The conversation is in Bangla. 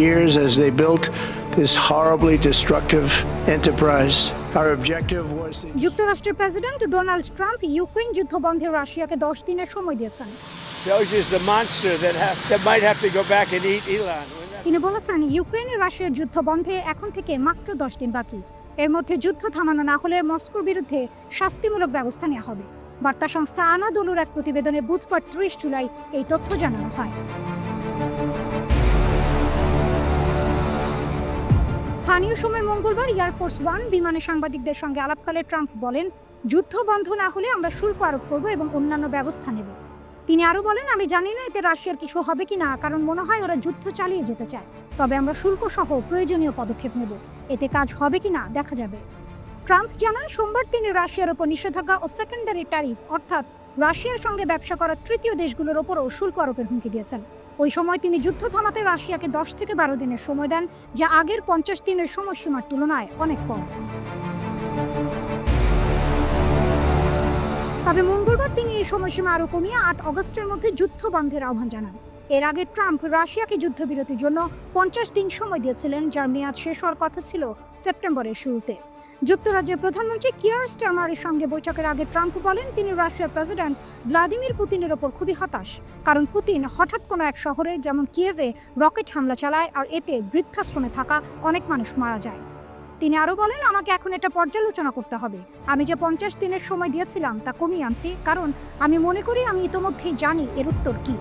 years as they built this horribly destructive enterprise. Our objective was to... যুক্তরাষ্ট্রের প্রেসিডেন্ট ডোনাল্ড ট্রাম্প ইউক্রেন যুদ্ধ বন্ধে রাশিয়াকে 10 দিনের সময় দিয়েছেন। তিনি বলেছেন ইউক্রেন রাশিয়ার যুদ্ধ বন্ধে এখন থেকে মাত্র 10 দিন বাকি। এর মধ্যে যুদ্ধ থামানো না হলে মস্কোর বিরুদ্ধে শাস্তিমূলক ব্যবস্থা নেওয়া হবে। বার্তা সংস্থা আনাদোলুর এক প্রতিবেদনে বুধবার 30 জুলাই এই তথ্য জানানো হয়। স্থানীয় সময় মঙ্গলবার এয়ারফোর্স ওয়ান বিমানে সাংবাদিকদের সঙ্গে আলাপকালে ট্রাম্প বলেন, যুদ্ধ বন্ধ না হলে আমরা শুল্ক আরোপ করব এবং অন্যান্য ব্যবস্থা নেব। তিনি আরও বলেন, আমি জানি না এতে রাশিয়ার কিছু হবে কিনা, কারণ মনে হয় ওরা যুদ্ধ চালিয়ে যেতে চায়। তবে আমরা শুল্ক সহ প্রয়োজনীয় পদক্ষেপ নেব। এতে কাজ হবে কিনা দেখা যাবে। ট্রাম্প জানান, সোমবার তিনি রাশিয়ার ওপর নিষেধাজ্ঞা ও সেকেন্ডারি ট্যারিফ অর্থাৎ রাশিয়ার সঙ্গে ব্যবসা করা তৃতীয় দেশগুলোর ওপরও শুল্ক আরোপের হুমকি দিয়েছেন। ওই সময় তিনি যুদ্ধ থামাতে রাশিয়াকে 10 থেকে 12 দিনের সময় দেন, যা আগের 50 দিনের সময়সীমার তুলনায় অনেক কম। তবে মঙ্গলবার তিনি এই সময়সীমা আরও কমিয়ে 8 অগস্টের মধ্যে যুদ্ধ বন্ধের আহ্বান জানান। এর আগে ট্রাম্প রাশিয়াকে যুদ্ধবিরতির জন্য 50 দিন সময় দিয়েছিলেন, যার মেয়াদ শেষ হওয়ার কথা ছিল সেপ্টেম্বরের শুরুতে। যুক্তরাজ্যের প্রধানমন্ত্রী কিয়ার স্টারমারের সঙ্গে বৈঠকের আগে ট্রাম্প বলেন, তিনি রাশিয়ার প্রেসিডেন্ট ভ্লাদিমির পুতিনের ওপর খুবই হতাশ, কারণ পুতিন হঠাৎ কোনো এক শহরে যেমন কিয়েভে রকেট হামলা চালায় আর এতে বৃদ্ধাশ্রমে থাকা অনেক মানুষ মারা যায়। তিনি আরও বলেন, আমাকে এখন এটা পর্যালোচনা করতে হবে। আমি যে 50 দিনের সময় দিয়েছিলাম তা কমিয়ে আনছি, কারণ আমি মনে করি আমি ইতোমধ্যেই জানি এর উত্তর কী।